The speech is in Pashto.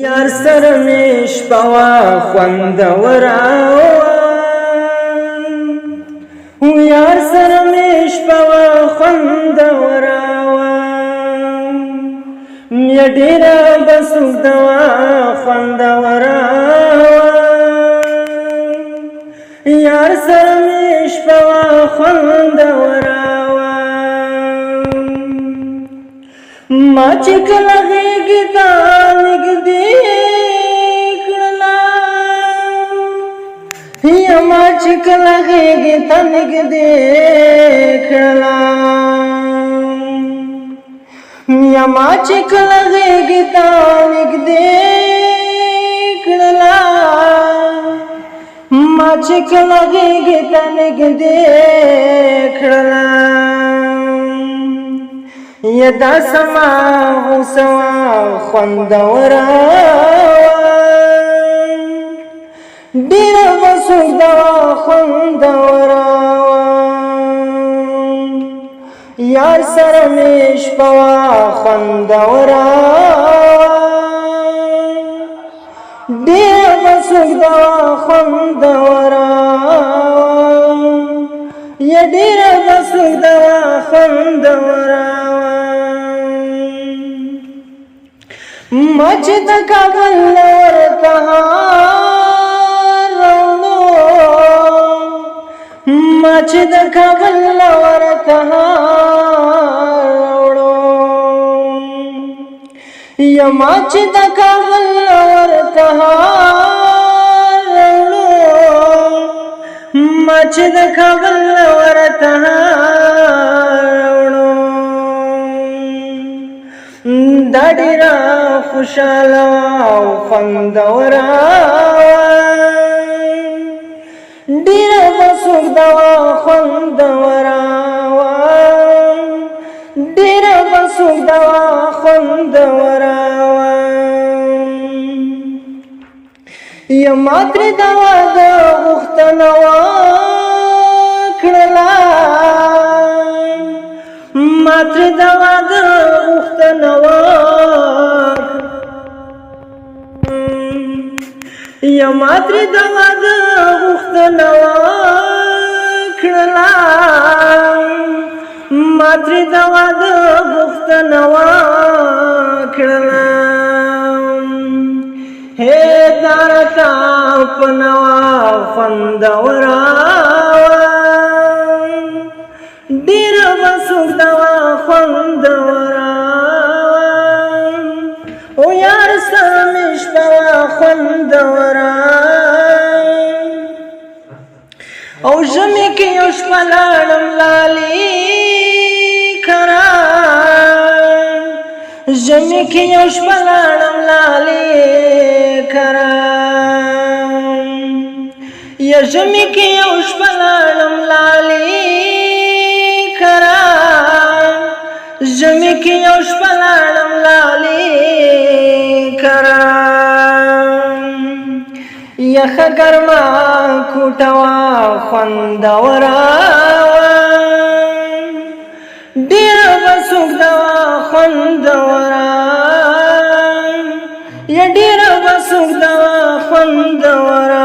یار سره مې شپه وه خوندوره وه یار سره مې شپه وه خوندوره وه مې ډېره بس اوږده وه خوندوره وه یار سره مې شپه وه خوندوره وه ما چې کله غېږې ته نږدې ما چې کله غېږې ته نږدې کړله یا ما چې کله غېږې ته نږدې کړله ما چې کله غېږې ته نږدې کړله یا دا سما غوسه وه خوندوره ډېره بس اوږده وه خوندوره وه یار سره مې شپه وه خوندوره ډېره بس اوږده وه خوندوره یا ډېره بس اوږده وه خوندوره ما چې د کابل ورته ما چې د کابل ورته راوړو یا ما چې د کابل ورته راوړو ما چې د کابل ورته راوړو دا ډېره خوشاله او خوندوره ډېره بس اوږده وه خوندوره وه ډېره بس اوږده وه خوندوره وه یا ما ترې د واده غوښتنه وکړله ما ترې د واده غوښتنه یا ما ترې د واده غوښتنه وکړله ما ترې د واده غوښتنه وکړله هې دا راته په نوه خوندوره وه ډېره بس اوږده وه خوندوره وه یار سره مې شپه وه خوندوره او ژمي کې یو شپه لاړم لالې کره ژمي کې یو شپه لاړم لالې کره یا ژمي کې یو شپه لاړم لالې کره ژمي کې یو شپه لاړم لالې کره یخه ګرمه کوټه وه خوندوره وه ډېره بس اوږده وه خوندوره یا ډېره بس اوږده وه خوندوره